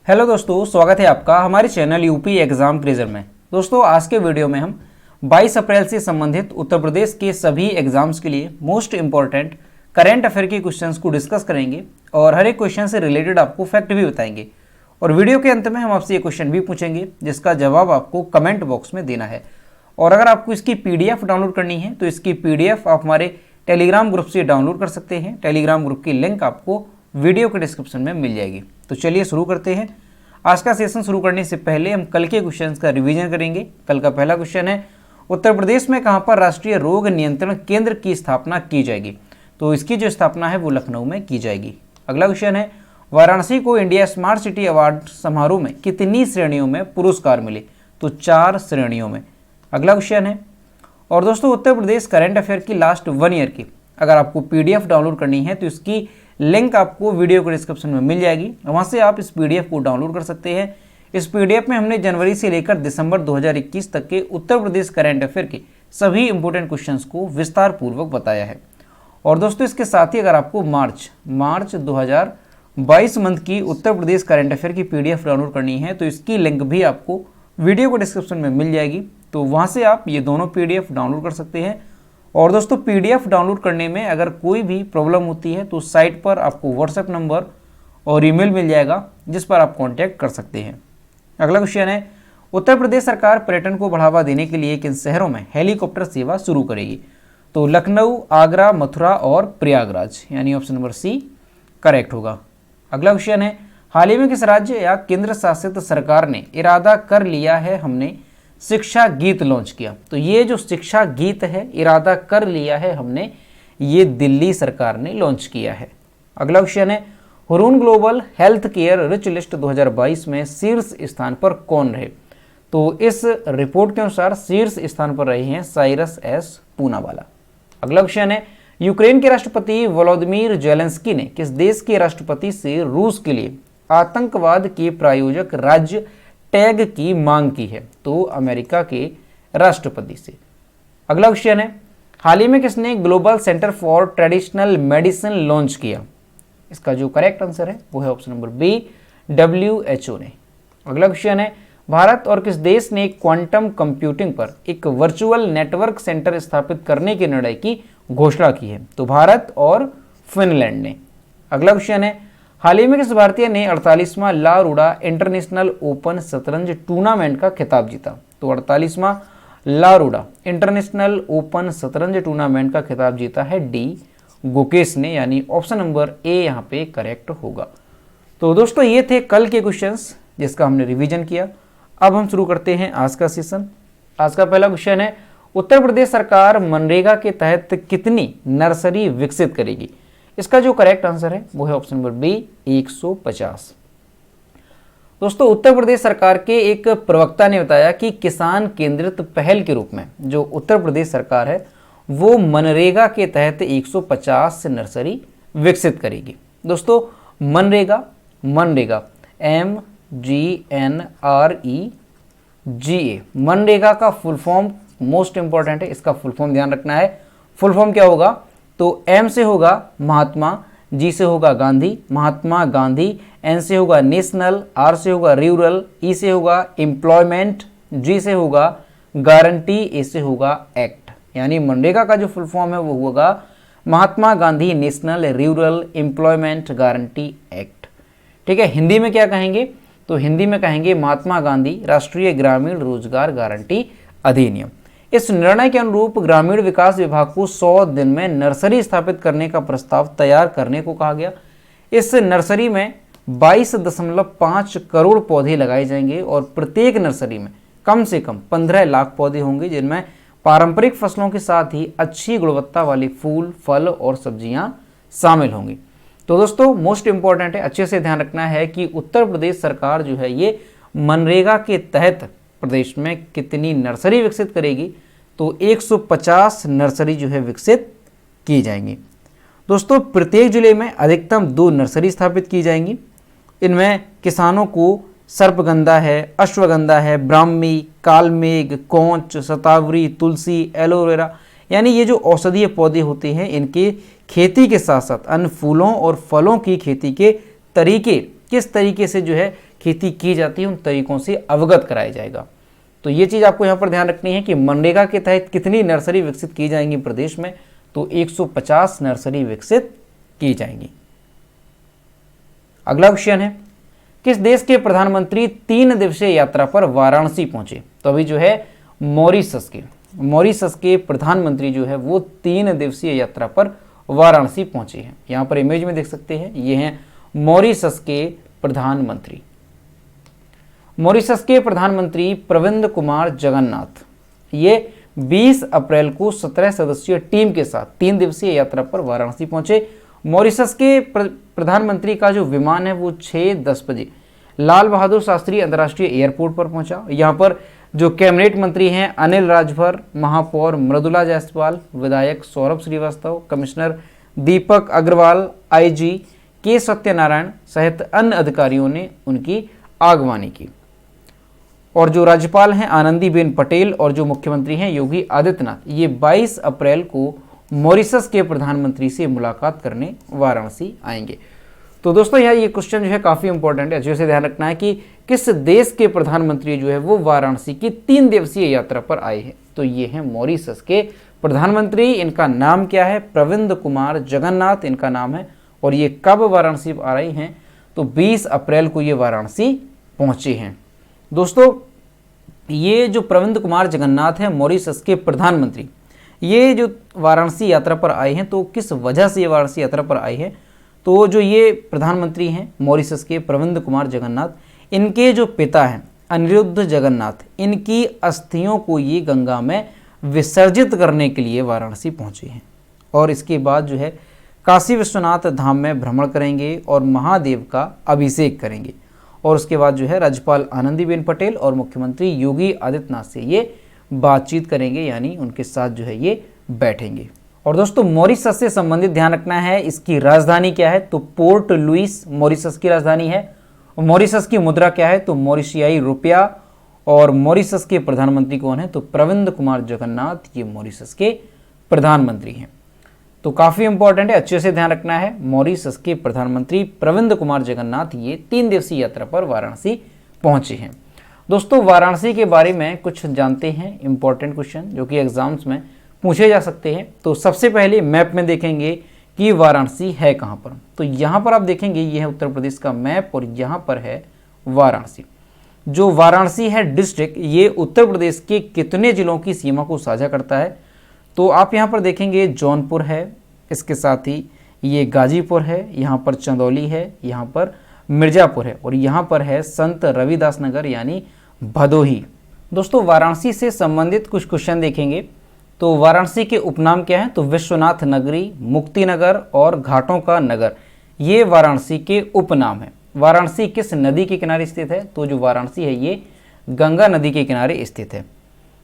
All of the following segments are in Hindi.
हेलो दोस्तों, स्वागत है आपका हमारे चैनल यूपी एग्जाम क्रेजर में। दोस्तों, आज के वीडियो में हम 22 अप्रैल से संबंधित उत्तर प्रदेश के सभी एग्जाम्स के लिए मोस्ट इंपॉर्टेंट करेंट अफेयर के क्वेश्चंस को डिस्कस करेंगे और हर एक क्वेश्चन से रिलेटेड आपको फैक्ट भी बताएंगे। और वीडियो के अंत में हम आपसे ये क्वेश्चन भी पूछेंगे जिसका जवाब आपको कमेंट बॉक्स में देना है। और अगर आपको इसकी PDF डाउनलोड करनी है तो इसकी PDF आप हमारे टेलीग्राम ग्रुप से डाउनलोड कर सकते हैं। टेलीग्राम ग्रुप की लिंक आपको वीडियो के डिस्क्रिप्शन में मिल जाएगी। तो चलिए शुरू करते हैं। आज का सेशन शुरू करने से पहले हम कल के क्वेश्चंस का रिवीजन करेंगे। कल का पहला क्वेश्चन है, उत्तर प्रदेश में कहां पर राष्ट्रीय रोग नियंत्रण केंद्र की स्थापना की जाएगी? तो इसकी जो स्थापना है वो लखनऊ में की जाएगी। अगला क्वेश्चन है, वाराणसी को इंडिया स्मार्ट सिटी अवार्ड समारोह में कितनी श्रेणियों में पुरस्कार मिले? तो 4 श्रेणियों में। अगला क्वेश्चन है, और दोस्तों उत्तर प्रदेश करंट अफेयर की लास्ट 1 ईयर की अगर आपको PDF डाउनलोड करनी है तो इसकी लिंक आपको वीडियो के डिस्क्रिप्शन में मिल जाएगी। वहाँ से आप इस PDF को डाउनलोड कर सकते हैं। इस PDF में हमने जनवरी से लेकर दिसंबर 2021 तक के उत्तर प्रदेश करंट अफेयर के सभी इंपॉर्टेंट क्वेश्चंस को विस्तार पूर्वक बताया है। और दोस्तों, इसके साथ ही अगर आपको मार्च 2022 मंथ की उत्तर प्रदेश करंट अफेयर की PDF डाउनलोड करनी है तो इसकी लिंक भी आपको वीडियो के डिस्क्रिप्शन में मिल जाएगी। तो वहाँ से आप ये दोनों PDF डाउनलोड कर सकते हैं। और दोस्तों, PDF डाउनलोड करने में अगर कोई भी प्रॉब्लम होती है तो साइट पर आपको WhatsApp नंबर और ईमेल मिल जाएगा जिस पर आप कांटेक्ट कर सकते हैं। अगला क्वेश्चन है, उत्तर प्रदेश सरकार पर्यटन को बढ़ावा देने के लिए किन शहरों में हेलीकॉप्टर सेवा शुरू करेगी? तो लखनऊ, आगरा, मथुरा और प्रयागराज, यानी ऑप्शन नंबर C करेक्ट होगा। अगला क्वेश्चन है, हाल ही में किस राज्य या केंद्र शासित सरकार ने इरादा कर लिया है हमने शिक्षा गीत लॉन्च किया? तो ये जो शिक्षा गीत है, इरादा कर लिया है हमने, ये दिल्ली सरकार ने लॉन्च किया है। अगला क्वेश्चन है, Hurun global health care rich list 2022 में शीर्ष स्थान पर कौन रहे? तो इस रिपोर्ट के अनुसार शीर्ष स्थान पर रहे हैं साइरस एस पूनावाला। अगला क्वेश्चन है, यूक्रेन के राष्ट्रपति वोलोदिमीर जेलेंस्की ने किस देश के राष्ट्रपति से रूस के लिए आतंकवाद के प्रायोजक राज्य टैग की मांग की है? तो अमेरिका के राष्ट्रपति से। अगला क्वेश्चन है, हाल ही में किसने global centre for traditional medicine launch किया? इसका जो करेक्ट आंसर है वो है ऑप्शन नंबर B WHO ने। अगला क्वेश्चन है, भारत और किस देश ने क्वांटम कंप्यूटिंग पर एक वर्चुअल नेटवर्क सेंटर स्थापित करने के निर्णय की घोषणा की है? तो भारत और फिनलैंड ने। अगला क्वेश्चन है, हाल ही में किस भारतीय ने 48वां लारूडा इंटरनेशनल ओपन शतरंज टूर्नामेंट का खिताब जीता? तो 48वां लारूडा इंटरनेशनल ओपन शतरंज टूर्नामेंट का खिताब जीता है D गुकेश ने, यानी ऑप्शन नंबर A यहाँ पे करेक्ट होगा। तो दोस्तों, ये थे कल के क्वेश्चंस जिसका हमने रिवीजन किया। अब हम शुरू करते हैं आज का सेशन। आज का पहला क्वेश्चन है, उत्तर प्रदेश सरकार मनरेगा के तहत कितनी नर्सरी विकसित करेगी? इसका जो करेक्ट आंसर है वो है ऑप्शन नंबर B 150। दोस्तों, उत्तर प्रदेश सरकार के एक प्रवक्ता ने बताया कि किसान केंद्रित पहल के रूप में जो उत्तर प्रदेश सरकार है वो मनरेगा के तहत 150 नर्सरी विकसित करेगी। दोस्तों, मनरेगा MGNREGA मनरेगा का फुल फॉर्म मोस्ट इंपॉर्टेंट है, इसका फुल फॉर्म ध्यान रखना है। फुल फॉर्म क्या होगा? तो M से होगा महात्मा, G से होगा गांधी, महात्मा गांधी, N से होगा नेशनल, R से होगा रूरल, E से होगा एम्प्लॉयमेंट, G से होगा गारंटी, A से होगा एक्ट। यानी मनरेगा का जो फुल फॉर्म है वो होगा Mahatma Gandhi national rural employment guarantee act. ठीक है, हिंदी में क्या कहेंगे? तो हिंदी में कहेंगे महात्मा गांधी राष्ट्रीय ग्रामीण रोजगार गारंटी अधिनियम। इस निर्णय के अनुरूप ग्रामीण विकास विभाग को 100 दिन में नर्सरी स्थापित करने का प्रस्ताव तैयार करने को कहा गया। इस नर्सरी में 22.5 करोड़ पौधे लगाए जाएंगे और प्रत्येक नर्सरी में कम से कम 15 लाख पौधे होंगे जिनमें पारंपरिक फसलों के साथ ही अच्छी गुणवत्ता वाले फूल, फल और सब्जियां शामिल होंगी। तो दोस्तों, मोस्ट इंपॉर्टेंट है, अच्छे से ध्यान रखना है कि उत्तर प्रदेश सरकार जो है ये मनरेगा के तहत प्रदेश में कितनी नर्सरी विकसित करेगी? तो 150 नर्सरी जो है विकसित की जाएंगी। दोस्तों, प्रत्येक जिले में अधिकतम 2 नर्सरी स्थापित की जाएंगी। इनमें किसानों को सर्पगंधा है, अश्वगंधा है, ब्राह्मी, कालमेघ, कोंच, शतावरी, तुलसी, एलोवेरा, यानी ये जो औषधीय पौधे होते हैं इनके खेती के साथ साथ अन्य फूलों और फलों की खेती के तरीके किस तरीके से जो है खेती की जाती है उन तरीकों से अवगत कराया जाएगा। तो ये चीज़ आपको यहाँ पर ध्यान रखनी है कि मनरेगा के तहत कितनी नर्सरी विकसित की जाएंगी प्रदेश में, तो 150 नर्सरी विकसित की जाएंगी। अगला क्वेश्चन है, किस देश के प्रधानमंत्री 3 दिवसीय यात्रा पर वाराणसी पहुंचे? तो अभी जो है मॉरिशस के प्रधानमंत्री जो है वो 3 दिवसीय यात्रा पर वाराणसी पहुंचे हैं। यहाँ पर इमेज में देख सकते हैं, ये हैं मॉरिशस के प्रधानमंत्री। मॉरिशस के प्रधानमंत्री प्रविंद कुमार जगन्नाथ ये 20 अप्रैल को 17 सदस्यीय टीम के साथ 3 दिवसीय यात्रा पर वाराणसी पहुंचे। मॉरिशस के प्रधानमंत्री का जो विमान है वो 6:10 बजे लाल बहादुर शास्त्री अंतर्राष्ट्रीय एयरपोर्ट पर पहुंचा। यहाँ पर जो कैबिनेट मंत्री हैं अनिल राजभर, महापौर मृदुला जायसवाल, विधायक सौरभ श्रीवास्तव, कमिश्नर दीपक अग्रवाल, आईजी के सत्यनारायण सहित अन्य अधिकारियों ने उनकी आगवानी की। और जो राज्यपाल हैं आनंदीबेन पटेल और जो मुख्यमंत्री हैं योगी आदित्यनाथ ये 22 अप्रैल को मॉरिशस के प्रधानमंत्री से मुलाकात करने वाराणसी आएंगे। तो दोस्तों यहाँ ये क्वेश्चन जो है काफ़ी इंपॉर्टेंट है, अच्छे से ध्यान रखना है कि किस देश के प्रधानमंत्री जो है वो वाराणसी की 3 दिवसीय यात्रा पर आए हैं। तो ये हैं मॉरिशस के प्रधानमंत्री, इनका नाम क्या है? प्रविंद कुमार जगन्नाथ इनका नाम है। और ये कब वाराणसी आ रहे हैं? तो 20 अप्रैल को ये वाराणसी पहुँचे हैं। दोस्तों ये जो प्रविंद कुमार जगन्नाथ हैं मॉरिशस के प्रधानमंत्री, ये जो वाराणसी यात्रा पर आए हैं तो किस वजह से ये वाराणसी यात्रा पर आए हैं? तो जो ये प्रधानमंत्री हैं मॉरिशस के प्रविंद कुमार जगन्नाथ, इनके जो पिता हैं अनिरुद्ध जगन्नाथ, इनकी अस्थियों को ये गंगा में विसर्जित करने के लिए वाराणसी पहुँचे हैं। और इसके बाद जो है काशी विश्वनाथ धाम में भ्रमण करेंगे और महादेव का अभिषेक करेंगे। और उसके बाद जो है राज्यपाल आनंदीबेन पटेल और मुख्यमंत्री योगी आदित्यनाथ से ये बातचीत करेंगे, यानी उनके साथ जो है ये बैठेंगे। और दोस्तों मॉरिशस से संबंधित ध्यान रखना है, इसकी राजधानी क्या है? तो पोर्ट लुइस मॉरिशस की राजधानी है। और मॉरिशस की मुद्रा क्या है? तो मॉरिशियाई रुपया। और मॉरिशस के प्रधानमंत्री कौन है? तो प्रविंद कुमार जगन्नाथ ये मॉरिशस के प्रधानमंत्री हैं। तो काफ़ी इंपॉर्टेंट है, अच्छे से ध्यान रखना है। मॉरिशस के प्रधानमंत्री प्रविंद कुमार जगन्नाथ ये 3 दिवसीय यात्रा पर वाराणसी पहुंचे हैं। दोस्तों वाराणसी के बारे में कुछ जानते हैं इंपॉर्टेंट क्वेश्चन जो कि एग्जाम्स में पूछे जा सकते हैं। तो सबसे पहले मैप में देखेंगे कि वाराणसी है कहाँ पर। तो यहाँ पर आप देखेंगे ये है उत्तर प्रदेश का मैप और यहाँ पर है वाराणसी। जो वाराणसी है डिस्ट्रिक्ट, ये उत्तर प्रदेश के कितने जिलों की सीमा को साझा करता है? तो आप यहाँ पर देखेंगे जौनपुर है, इसके साथ ही ये गाजीपुर है, यहाँ पर चंदौली है, यहाँ पर मिर्ज़ापुर है और यहाँ पर है संत रविदास नगर यानी भदोही। दोस्तों वाराणसी से संबंधित कुछ क्वेश्चन देखेंगे। तो वाराणसी के उपनाम क्या हैं? तो विश्वनाथ नगरी, मुक्ति नगर और घाटों का नगर, ये वाराणसी के उपनाम है। वाराणसी किस नदी के किनारे स्थित है? तो जो वाराणसी है ये गंगा नदी के किनारे स्थित है।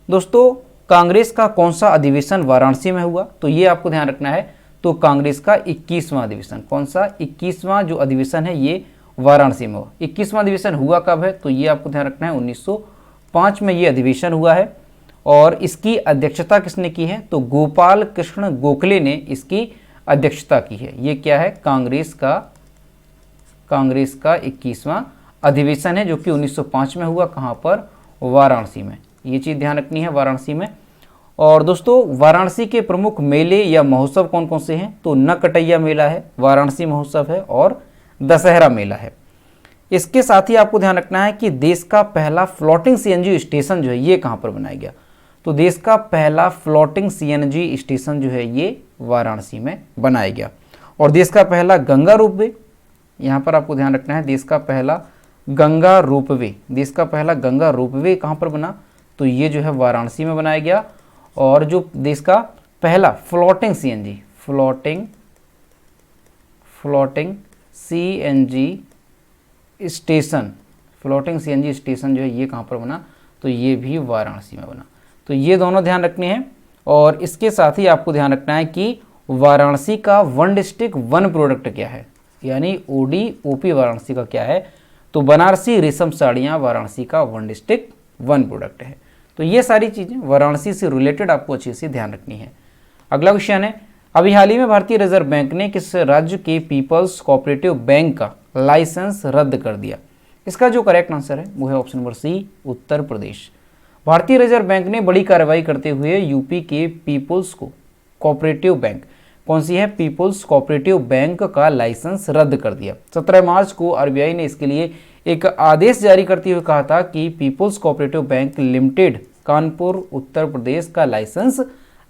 दोस्तों कांग्रेस का कौन सा अधिवेशन वाराणसी में हुआ? तो ये आपको ध्यान रखना है। तो कांग्रेस का 21वां अधिवेशन, कौन सा? 21वां जो अधिवेशन है ये वाराणसी में हुआ। 21वां अधिवेशन हुआ कब है? तो ये आपको ध्यान रखना है 1905 में ये अधिवेशन हुआ है। और इसकी अध्यक्षता किसने की है? तो गोपाल कृष्ण गोखले ने इसकी अध्यक्षता की है। ये क्या है? कांग्रेस का 21वां अधिवेशन है जो कि 1905 में हुआ। कहाँ पर? वाराणसी में। ये चीज़ ध्यान रखनी है वाराणसी में। और दोस्तों वाराणसी के प्रमुख मेले या महोत्सव कौन कौन से हैं? तो नकटैया मेला है, वाराणसी महोत्सव है और दशहरा मेला है। इसके साथ ही आपको ध्यान रखना है कि देश का पहला फ्लोटिंग सीएनजी स्टेशन जो है ये कहाँ पर बनाया गया? तो देश का पहला फ्लोटिंग सीएनजी स्टेशन जो है ये वाराणसी में बनाया गया। और देश का पहला गंगा रोपवे, यहाँ पर आपको ध्यान रखना है, देश का पहला गंगा रोपवे कहाँ पर बना? तो ये जो है वाराणसी में बनाया गया। और जो देश का पहला फ्लोटिंग सीएनजी स्टेशन जो है ये कहाँ पर बना? तो ये भी वाराणसी में बना। तो ये दोनों ध्यान रखने हैं। और इसके साथ ही आपको ध्यान रखना है कि वाराणसी का 1 डिस्ट्रिक्ट 1 प्रोडक्ट क्या है, यानी ODOP वाराणसी का क्या है? तो बनारसी रेशम साड़ियाँ वाराणसी का 1 डिस्ट्रिक्ट 1 प्रोडक्ट है। तो ये सारी चीज़ें वाराणसी से रिलेटेड आपको अच्छे से ध्यान रखनी है। अगला क्वेश्चन है, अभी हाल ही में भारतीय रिजर्व बैंक ने किस राज्य के पीपल्स कोऑपरेटिव बैंक का लाइसेंस रद्द कर दिया? इसका जो करेक्ट आंसर है वो है ऑप्शन नंबर सी, उत्तर प्रदेश। भारतीय रिजर्व बैंक ने बड़ी कार्रवाई करते हुए यूपी के पीपुल्स कोऑपरेटिव बैंक, कौन सी है, पीपुल्स कोऑपरेटिव बैंक का लाइसेंस रद्द कर दिया। 17 मार्च को आरबीआई ने इसके लिए एक आदेश जारी करते हुए कहा था कि people's cooperative bank limited Kanpur Uttar Pradesh का लाइसेंस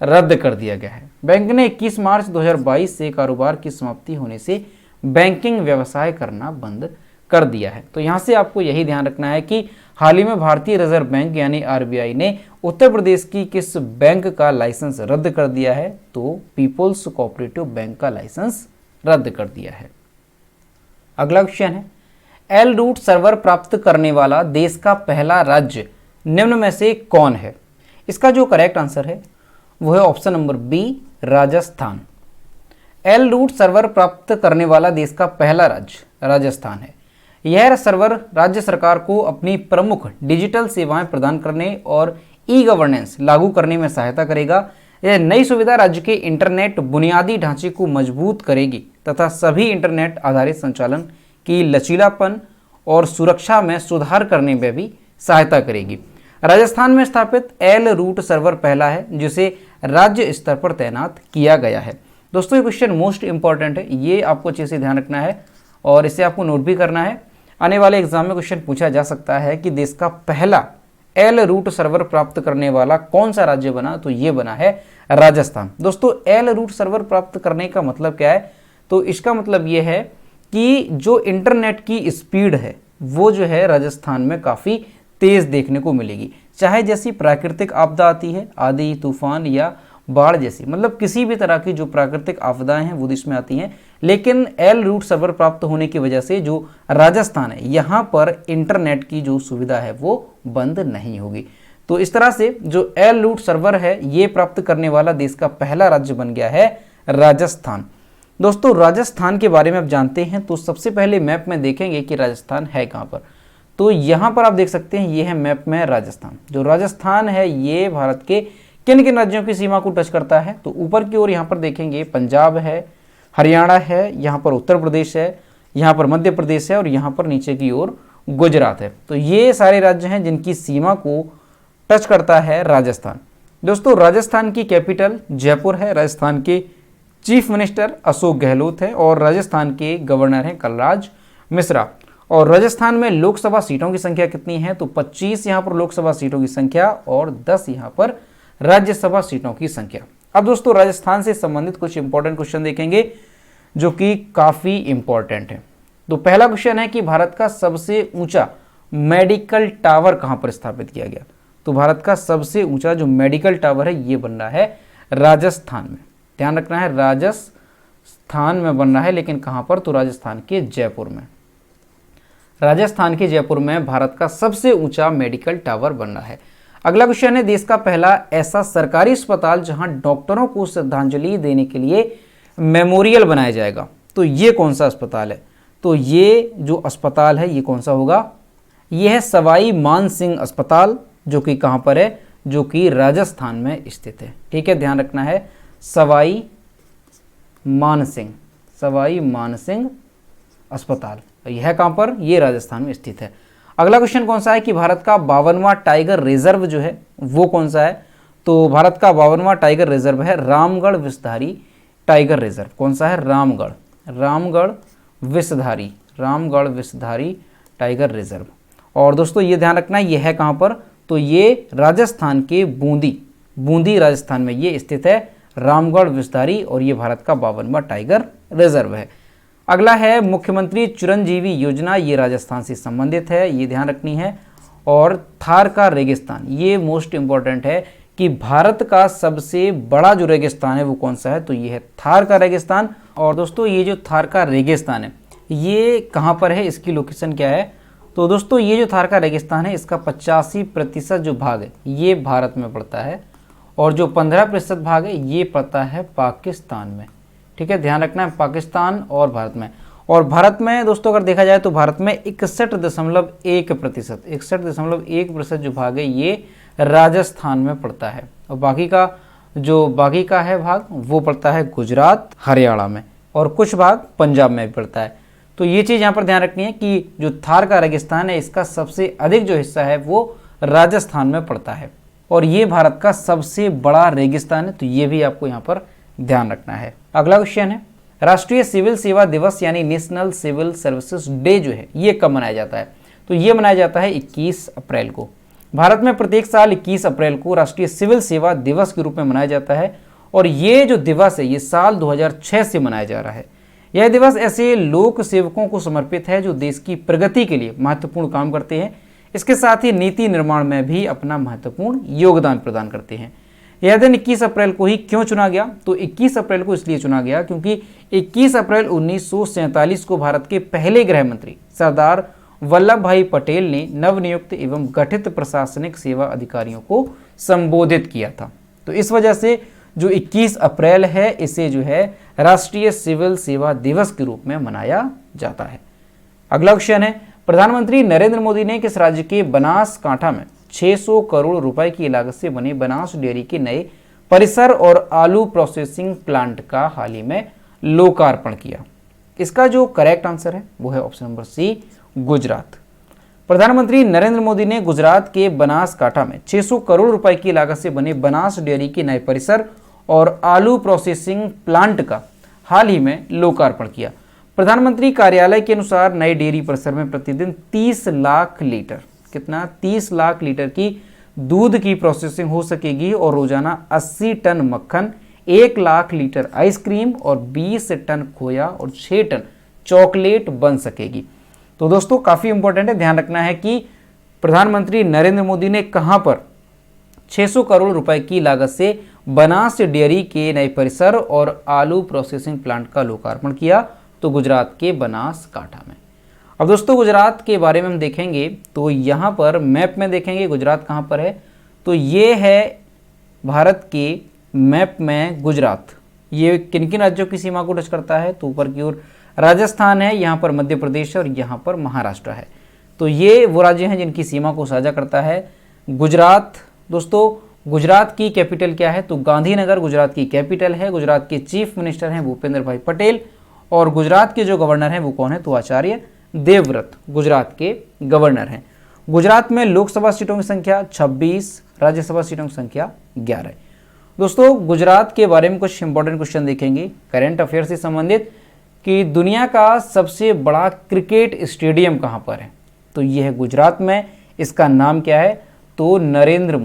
रद्द कर दिया गया है। बैंक ने 21 मार्च 2022 से कारोबार की समाप्ति होने से बैंकिंग व्यवसाय करना बंद कर दिया है। तो यहाँ से आपको यही ध्यान रखना है कि हाल ही में भारतीय रिजर्व बैंक यानी आरबीआई ने उत्तर प्रदेश की किस बैंक का लाइसेंस रद्द कर दिया है, तो पीपुल्स कोऑपरेटिव बैंक का लाइसेंस रद्द कर दिया है। अगला क्वेश्चन है, एल रूट सर्वर प्राप्त करने वाला देश का पहला राज्य निम्न में से कौन है? इसका जो करेक्ट आंसर है वो है option number b, Rajasthan. L root server प्राप्त करने वाला देश का पहला राज्य राजस्थान है। यह सर्वर राज्य सरकार को अपनी प्रमुख डिजिटल सेवाएं प्रदान करने और ई गवर्नेंस लागू करने में सहायता करेगा। यह नई सुविधा राज्य के इंटरनेट बुनियादी ढांचे को मजबूत करेगी तथा सभी इंटरनेट आधारित संचालन की लचीलापन और सुरक्षा में सुधार करने में भी सहायता करेगी। राजस्थान में स्थापित एल रूट सर्वर पहला है जिसे राज्य स्तर पर तैनात किया गया है। दोस्तों ये क्वेश्चन मोस्ट इंपॉर्टेंट है, ये आपको अच्छे से ध्यान रखना है और इसे आपको नोट भी करना है। आने वाले एग्जाम में क्वेश्चन पूछा जा सकता है कि देश का पहला एल रूट सर्वर प्राप्त करने वाला कौन सा राज्य बना, तो ये बना है राजस्थान। दोस्तों एल रूट सर्वर प्राप्त करने का मतलब क्या है, तो इसका मतलब ये है कि जो इंटरनेट की स्पीड है वो जो है राजस्थान में काफ़ी तेज देखने को मिलेगी। चाहे जैसी प्राकृतिक आपदा आती है, आंधी तूफान या बाढ़ जैसी, मतलब किसी भी तरह की जो प्राकृतिक आपदाएं हैं वो देश में आती हैं, लेकिन एल रूट सर्वर प्राप्त होने की वजह से जो राजस्थान है यहाँ पर इंटरनेट की जो सुविधा है वो बंद नहीं होगी। तो इस तरह से जो एल रूट सर्वर है ये प्राप्त करने वाला देश का पहला राज्य बन गया है राजस्थान। दोस्तों राजस्थान के बारे में आप जानते हैं तो सबसे पहले मैप में देखेंगे कि राजस्थान है कहाँ पर। तो यहाँ पर आप देख सकते हैं ये है मैप में राजस्थान। जो राजस्थान है ये भारत के किन किन राज्यों की सीमा को टच करता है, तो ऊपर की ओर यहाँ पर देखेंगे पंजाब है, हरियाणा है, यहाँ पर उत्तर प्रदेश है, यहाँ पर मध्य प्रदेश है और यहाँ पर नीचे की ओर गुजरात है। तो ये सारे राज्य हैं जिनकी सीमा को टच करता है राजस्थान। दोस्तों राजस्थान की कैपिटल जयपुर है, राजस्थान के चीफ मिनिस्टर अशोक गहलोत है और राजस्थान के गवर्नर हैं कलराज मिश्रा। और राजस्थान में लोकसभा सीटों की संख्या कितनी है, तो 25 यहाँ पर लोकसभा सीटों की संख्या और 10 यहाँ पर राज्यसभा सीटों की संख्या। अब दोस्तों राजस्थान से संबंधित कुछ इंपॉर्टेंट क्वेश्चन देखेंगे जो कि काफ़ी इंपॉर्टेंट है। तो पहला क्वेश्चन है कि भारत का सबसे ऊंचा मेडिकल टावर कहाँ पर स्थापित किया गया, तो भारत का सबसे ऊंचा जो मेडिकल टावर है ये बन रहा है राजस्थान में। ध्यान रखना है राजस्थान में बन रहा है, लेकिन कहाँ पर, तो राजस्थान के जयपुर में। राजस्थान के जयपुर में भारत का सबसे ऊंचा मेडिकल टावर बन रहा है। अगला क्वेश्चन है देश का पहला ऐसा सरकारी अस्पताल जहां डॉक्टरों को श्रद्धांजलि देने के लिए मेमोरियल बनाया जाएगा, तो ये कौन सा अस्पताल है, तो ये जो अस्पताल है ये कौन सा होगा, ये है सवाई मान सिंह अस्पताल जो कि कहाँ पर है, जो कि राजस्थान में स्थित है। ठीक है, ध्यान रखना है सवाई मान सिंह अस्पताल, यह कहाँ पर, ये राजस्थान में स्थित है। अगला क्वेश्चन कौन सा है कि भारत का 52वां टाइगर रिजर्व जो है वो कौन सा है, तो भारत का 52वां टाइगर रिजर्व है रामगढ़ विषधारी टाइगर रिजर्व। कौन सा है, रामगढ़ विषधारी टाइगर रिजर्व। और दोस्तों ये ध्यान रखना है ये है कहाँ पर, तो ये राजस्थान के बूंदी राजस्थान में ये स्थित है रामगढ़ विषधारी, और ये भारत का 52वां टाइगर रिजर्व है। अगला है मुख्यमंत्री चिरंजीवी योजना, ये राजस्थान से संबंधित है, ये ध्यान रखनी है। और थार का रेगिस्तान, ये मोस्ट इंपॉर्टेंट है कि भारत का सबसे बड़ा जो रेगिस्तान है वो कौन सा है, तो ये है थार का रेगिस्तान। और दोस्तों ये जो थार का रेगिस्तान है ये कहाँ पर है, इसकी लोकेशन क्या है, तो दोस्तों ये जो थार का रेगिस्तान है इसका 85% जो भाग है ये भारत में पड़ता है और जो 15% भाग है ये पड़ता है पाकिस्तान में। ठीक है, ध्यान रखना है पाकिस्तान और भारत में। और भारत में दोस्तों अगर देखा जाए तो भारत में 61.1% जो भाग है ये राजस्थान में पड़ता है और बाकी का है भाग वो पड़ता है गुजरात हरियाणा में और कुछ भाग पंजाब में भी पड़ता है। तो ये चीज़ यहाँ पर ध्यान रखनी है कि जो थार का रेगिस्तान है इसका सबसे अधिक जो हिस्सा है वो राजस्थान में पड़ता है और ये भारत का सबसे बड़ा रेगिस्तान है, तो ये भी आपको यहाँ पर ध्यान रखना है। अगला क्वेश्चन है, राष्ट्रीय सिविल सेवा दिवस यानी नेशनल सिविल सर्विसेज डे जो है ये कब मनाया जाता है? तो ये मनाया जाता है 21 अप्रैल को। भारत में प्रत्येक साल 21 अप्रैल को राष्ट्रीय सिविल सेवा दिवस के रूप में मनाया जाता है और ये जो दिवस है ये साल 2006 से मनाया जा रहा है। यह दिवस ऐसे लोक सेवकों को समर्पित है जो देश की प्रगति के लिए महत्वपूर्ण काम करते हैं, इसके साथ ही नीति निर्माण में भी अपना महत्वपूर्ण योगदान प्रदान करते हैं। यह दिन 21 अप्रैल को ही क्यों चुना गया? तो 21 अप्रैल को इसलिए चुना गया क्योंकि 21 अप्रैल 1947 को भारत के पहले गृह मंत्री सरदार वल्लभ भाई पटेल ने नवनियुक्त एवं गठित प्रशासनिक सेवा अधिकारियों को संबोधित किया था। तो इस वजह से जो 21 अप्रैल है इसे जो है राष्ट्रीय सिविल सेवा दिवस के रूप में मनाया जाता है। अगला क्वेश्चन है, प्रधानमंत्री नरेंद्र मोदी ने किस राज्य के बनासकांठा में 600 करोड़ रुपए की लागत से बने बनास डेयरी के नए परिसर और आलू प्रोसेसिंग प्लांट का हाल ही में लोकार्पण किया? इसका जो करेक्ट आंसर है वो है ऑप्शन नंबर सी, गुजरात। प्रधानमंत्री नरेंद्र मोदी ने गुजरात के बनासकांठा में 600 करोड़ रुपए की लागत से बने बनास डेयरी के नए परिसर और आलू प्रोसेसिंग प्लांट का हाल ही में लोकार्पण किया। प्रधानमंत्री कार्यालय के अनुसार नए डेयरी परिसर में प्रतिदिन 30 लाख लीटर, कितना 30 लाख लीटर की दूध की प्रोसेसिंग हो सकेगी और रोजाना 80 टन मक्खन, 1 लाख लीटर आइसक्रीम और 20 टन खोया और 6 टन चॉकलेट बन सकेगी। तो दोस्तों काफ़ी इंपॉर्टेंट है, ध्यान रखना है कि प्रधानमंत्री नरेंद्र मोदी ने कहां पर 600 करोड़ रुपए की लागत से बनास डेयरी के नए परिसर और आलू प्रोसेसिंग प्लांट का लोकार्पण किया? तो गुजरात के बनासकांठा में। अब दोस्तों गुजरात के बारे में हम देखेंगे तो यहाँ पर मैप में देखेंगे गुजरात कहाँ पर है, तो ये है भारत के मैप में गुजरात। ये किन किन राज्यों की सीमा को टच करता है? तो ऊपर की ओर राजस्थान है, यहाँ पर मध्य प्रदेश है और यहाँ पर महाराष्ट्र है। तो ये वो राज्य हैं जिनकी सीमा को साझा करता है गुजरात। दोस्तों गुजरात की कैपिटल क्या है? तो गांधीनगर गुजरात की कैपिटल है। गुजरात के चीफ मिनिस्टर हैं भूपेंद्र भाई पटेल और गुजरात के जो गवर्नर हैं वो कौन है? तो आचार्य देवव्रत गुजरात के गवर्नर हैं। गुजरात में लोकसभा सीटों की संख्या 26, राज्यसभा सीटों की संख्या 11। दोस्तों गुजरात के बारे में कुछ इंपॉर्टेंट क्वेश्चन देखेंगे करंट अफेयर से संबंधित कि दुनिया का सबसे बड़ा क्रिकेट स्टेडियम कहाँ पर है? तो यह है गुजरात में। इसका नाम क्या है? तो नरेंद्र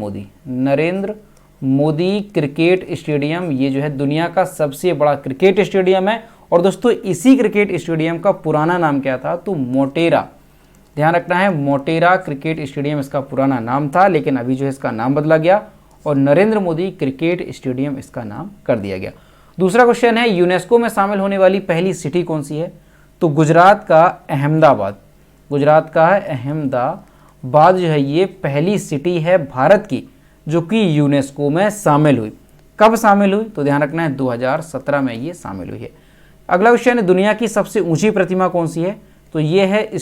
मोदी क्रिकेट स्टेडियम। ये जो है दुनिया का सबसे बड़ा क्रिकेट स्टेडियम है और दोस्तों इसी क्रिकेट स्टेडियम का पुराना नाम क्या था? तो मोटेरा। ध्यान रखना है, मोटेरा क्रिकेट स्टेडियम इसका पुराना नाम था, लेकिन अभी जो है इसका नाम बदला गया और नरेंद्र मोदी क्रिकेट स्टेडियम इसका नाम कर दिया गया। दूसरा क्वेश्चन है, यूनेस्को में शामिल होने वाली पहली सिटी कौन सी है? तो गुजरात का अहमदाबाद। गुजरात का अहमदाबाद जो है ये पहली सिटी है भारत की जो कि यूनेस्को में शामिल हुई। कब शामिल हुई? तो ध्यान रखना है 2017 में ये शामिल हुई है। अगला क्वेश्चन है, दुनिया की सबसे ऊंची प्रतिमा कौन सी है? तो ये है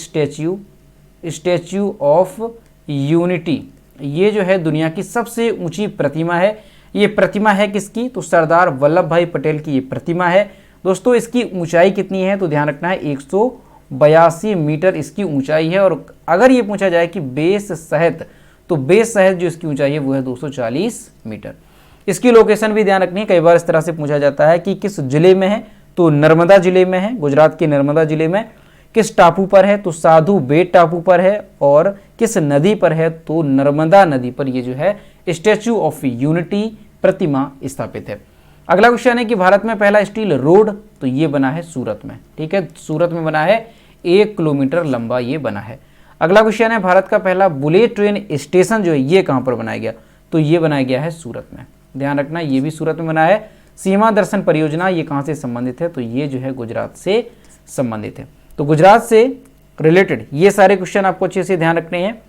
स्टैच्यू ऑफ यूनिटी। ये जो है दुनिया की सबसे ऊंची प्रतिमा है। ये प्रतिमा है किसकी? तो सरदार वल्लभ भाई पटेल की ये प्रतिमा है। दोस्तों इसकी ऊंचाई कितनी है? तो ध्यान रखना है 182 मीटर इसकी ऊंचाई है और अगर ये पूछा जाए कि बेस सहित, तो बेस सहित जो इसकी ऊंचाई है वो है 240 मीटर। इसकी लोकेशन भी ध्यान रखनी है, कई बार इस तरह से पूछा जाता है कि किस जिले में है? तो नर्मदा जिले में है, गुजरात के नर्मदा जिले में। किस टापू पर है? तो साधु बेट टापू पर है। और किस नदी पर है? तो नर्मदा नदी पर ये जो है स्टैच्यू ऑफ यूनिटी प्रतिमा स्थापित है। अगला क्वेश्चन है कि भारत में पहला स्टील रोड, तो ये बना है सूरत में। ठीक है, सूरत में बना है, 1 किलोमीटर लंबा ये बना है। अगला क्वेश्चन है, भारत का पहला बुलेट ट्रेन स्टेशन जो है ये कहाँ पर बनाया गया? तो ये बनाया गया है सूरत में। ध्यान रखना ये भी सूरत में बना है। सीमा दर्शन परियोजना ये कहाँ से संबंधित है? तो ये जो है गुजरात से संबंधित है। तो गुजरात से रिलेटेड ये सारे क्वेश्चन आपको अच्छे से ध्यान रखने हैं।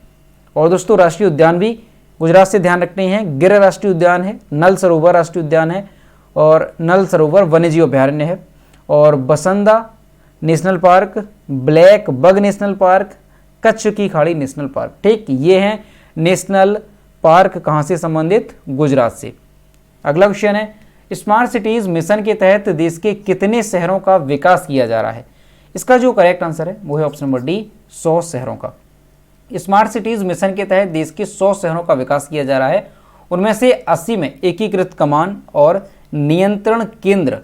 और दोस्तों राष्ट्रीय उद्यान भी गुजरात से ध्यान रखने हैं। गिर राष्ट्रीय उद्यान है, नल सरोवर राष्ट्रीय उद्यान है और नल सरोवर वन्यजीव अभ्यारण्य है, और Vansda national park, blackbuck national park, Kutch की खाड़ी नेशनल पार्क। ठीक, ये हैं नेशनल पार्क कहाँ से संबंधित? गुजरात से। अगला क्वेश्चन है, स्मार्ट सिटीज मिशन के तहत देश के कितने शहरों का विकास किया जा रहा है? इसका जो करेक्ट आंसर है वो है ऑप्शन नंबर डी, 100 शहरों का। स्मार्ट सिटीज मिशन के तहत देश के 100 शहरों का विकास किया जा रहा है। उनमें से 80 में एकीकृत कमान और नियंत्रण केंद्र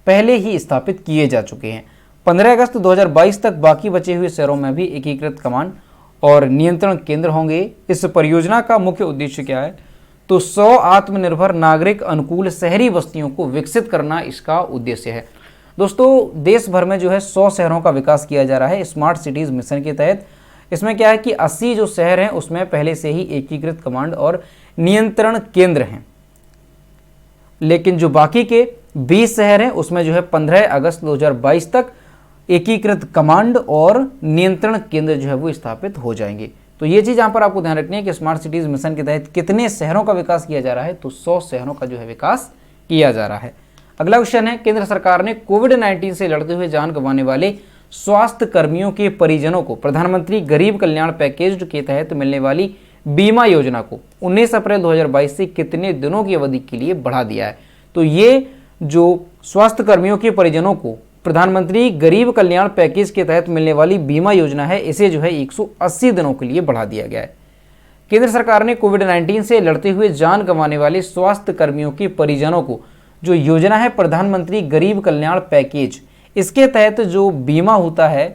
पहले ही स्थापित किए जा चुके हैं। 15 अगस्त 2022 तक बाकी बचे हुए शहरों में भी एकीकृत कमान और नियंत्रण केंद्र होंगे। इस परियोजना का मुख्य उद्देश्य क्या है? तो 100 आत्मनिर्भर नागरिक अनुकूल शहरी बस्तियों को विकसित करना इसका उद्देश्य है। दोस्तों देश भर में जो है 100 शहरों का विकास किया जा रहा है स्मार्ट सिटीज मिशन के तहत। इसमें क्या है कि 80 जो शहर हैं उसमें पहले से ही एकीकृत कमांड और नियंत्रण केंद्र हैं, लेकिन जो बाकी के 20 शहर हैं उसमें जो है 15 अगस्त 2022 तक एकीकृत कमांड और नियंत्रण केंद्र जो है वो स्थापित हो जाएंगे। तो ये चीज़ यहाँ पर आपको ध्यान रखनी है कि स्मार्ट सिटीज मिशन के तहत कितने शहरों का विकास किया जा रहा है, तो 100 शहरों का जो है विकास किया जा रहा है। अगला क्वेश्चन है, केंद्र सरकार ने कोविड-19 से लड़ते हुए जान गंवाने वाले स्वास्थ्य कर्मियों के परिजनों को प्रधानमंत्री गरीब कल्याण पैकेज के तहत मिलने वाली बीमा योजना को 19 अप्रैल 2022 से कितने दिनों की अवधि के लिए बढ़ा दिया है? तो ये जो स्वास्थ्य कर्मियों के परिजनों को प्रधानमंत्री गरीब कल्याण पैकेज के तहत मिलने वाली बीमा योजना है, इसे जो है 180 दिनों के लिए बढ़ा दिया गया है। केंद्र सरकार ने कोविड-19 से लड़ते हुए जान गंवाने वाले स्वास्थ्य कर्मियों के परिजनों को जो योजना है प्रधानमंत्री गरीब कल्याण पैकेज, इसके तहत जो बीमा होता है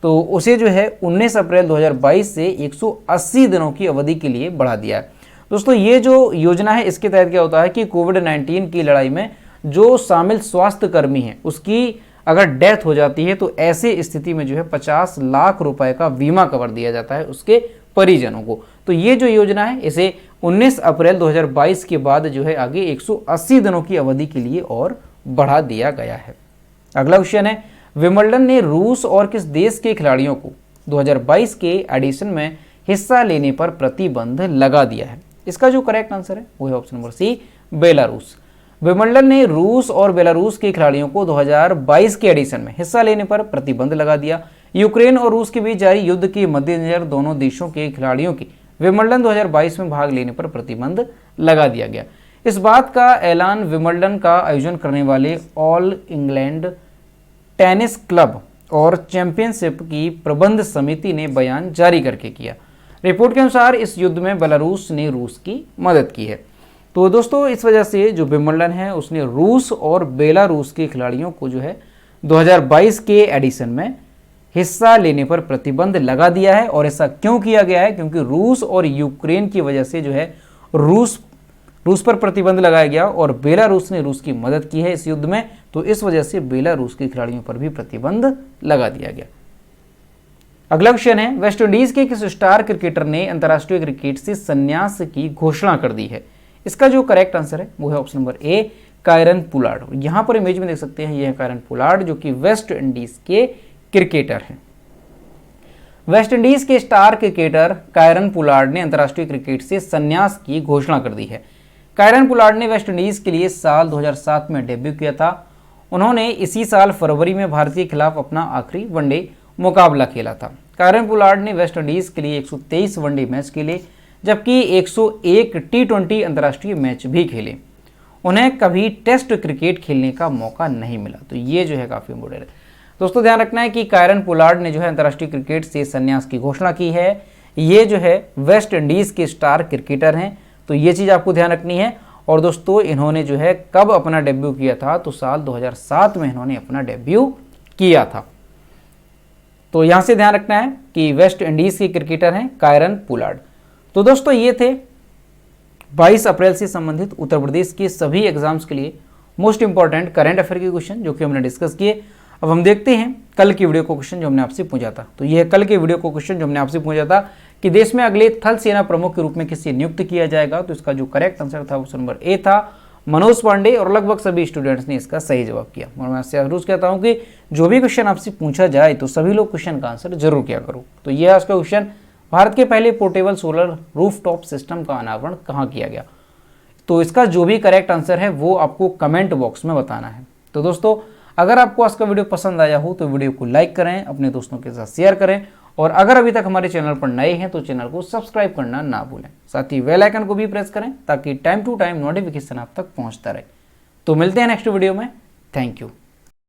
तो उसे जो है 19 अप्रैल 2022 से 180 दिनों की अवधि के लिए बढ़ा दिया है। दोस्तों ये जो योजना है इसके तहत क्या होता है कि कोविड-19 की लड़ाई में जो शामिल स्वास्थ्य कर्मी हैं उसकी अगर डेथ हो जाती है तो ऐसे स्थिति में जो है 50 लाख रुपए का बीमा कवर दिया जाता है उसके परिजनों को। तो ये जो योजना है इसे 19 अप्रैल 2022 के बाद जो है आगे 180 दिनों की अवधि के लिए और बढ़ा दिया गया है। अगला क्वेश्चन है, विंबलडन ने रूस और किस देश के खिलाड़ियों को 2022 के एडिशन में हिस्सा लेने पर प्रतिबंध लगा दिया है? इसका जो करेक्ट आंसर है वो है option number c, Belarus. Wimbledon ने रूस और बेलारूस के खिलाड़ियों को 2022 के एडिशन में हिस्सा लेने पर प्रतिबंध लगा दिया। यूक्रेन और रूस के बीच जारी युद्ध के मद्देनजर दोनों देशों के खिलाड़ियों की विंबलडन 2022 में भाग लेने पर प्रतिबंध लगा दिया गया। इस बात का ऐलान विंबलडन का आयोजन करने वाले ऑल इंग्लैंड टेनिस क्लब और चैंपियनशिप की प्रबंध समिति ने बयान जारी करके किया। रिपोर्ट के अनुसार इस युद्ध में बेलारूस ने रूस की मदद की है। तो दोस्तों इस वजह से जो विंबलडन है उसने रूस और बेलारूस के खिलाड़ियों को जो है 2022 के एडिशन में हिस्सा लेने पर प्रतिबंध लगा दिया है। और ऐसा क्यों किया गया है? क्योंकि रूस और यूक्रेन की वजह से जो है रूस पर प्रतिबंध लगाया गया और बेलारूस ने रूस की मदद की है इस युद्ध में, तो इस वजह से बेलारूस के खिलाड़ियों पर भी प्रतिबंध लगा दिया गया। अगला क्वेश्चन है, वेस्ट इंडीज के किस स्टार क्रिकेटर ने अंतर्राष्ट्रीय क्रिकेट से संन्यास की घोषणा कर दी है? इसका जो करेक्ट आंसर है वो है option number a, Kieron Pollard. यहां पर इमेज में देख सकते हैं यह है कायरन पोलार्ड जो कि वेस्ट इंडीज के क्रिकेटर हैं। वेस्ट इंडीज के स्टार क्रिकेटर कायरन पोलार्ड ने अंतर्राष्ट्रीय क्रिकेट से संन्यास की घोषणा कर दी है। कायरन पोलार्ड ने वेस्ट इंडीज के लिए साल 2007 में डेब्यू किया था। उन्होंने इसी साल फरवरी में भारत के खिलाफ अपना आखिरी वनडे मुकाबला खेला था। कायरन पोलार्ड ने वेस्ट इंडीज के लिए 123 वनडे मैच खेले जबकि 101 टी20 अंतर्राष्ट्रीय मैच भी खेले। उन्हें कभी टेस्ट क्रिकेट खेलने का मौका नहीं मिला। तो ये जो है काफ़ी इम्पोर्टेंट है दोस्तों, ध्यान रखना है कि कायरन पोलार्ड ने जो है अंतर्राष्ट्रीय क्रिकेट से संन्यास की घोषणा की है। ये जो है वेस्ट इंडीज़ के स्टार क्रिकेटर हैं, तो ये चीज़ आपको ध्यान रखनी है। और दोस्तों इन्होंने जो है कब अपना डेब्यू किया था? तो साल 2007 में इन्होंने अपना डेब्यू किया था। तो यहाँ से ध्यान रखना है कि वेस्ट इंडीज़ के क्रिकेटर हैं कायरन पोलार्ड। तो दोस्तों ये थे 22 अप्रैल से संबंधित उत्तर प्रदेश के सभी एग्जाम्स के लिए मोस्ट इंपॉर्टेंट करंट अफेयर के क्वेश्चन जो कि हमने डिस्कस किए। अब हम देखते हैं कल की वीडियो को क्वेश्चन जो हमने आपसे पूछा था। तो यह कल के वीडियो को क्वेश्चन जो हमने आपसे पूछा था कि देश में अगले थल सेना प्रमुख के रूप में किसे नियुक्त किया जाएगा? तो इसका जो करेक्ट आंसर था ऑप्शन नंबर ए था, मनोज पांडे। और लगभग सभी स्टूडेंट्स ने इसका सही जवाब किया। और मैं आपसे रोज कहता हूं कि जो भी क्वेश्चन आपसे पूछा जाए तो सभी लोग क्वेश्चन का आंसर जरूर किया करो। तो यह आज का क्वेश्चन, भारत के पहले पोर्टेबल सोलर रूफटॉप सिस्टम का अनावरण कहाँ किया गया? तो इसका जो भी करेक्ट आंसर है वो आपको कमेंट बॉक्स में बताना है। तो दोस्तों अगर आपको आज का वीडियो पसंद आया हो तो वीडियो को लाइक करें, अपने दोस्तों के साथ शेयर करें और अगर अभी तक हमारे चैनल पर नए हैं तो चैनल को सब्सक्राइब करना ना भूलें। साथ ही बेल आइकन को भी प्रेस करें ताकि टाइम टू टाइम नोटिफिकेशन आप तक पहुंचता रहे। तो मिलते हैं नेक्स्ट वीडियो में। Thank you.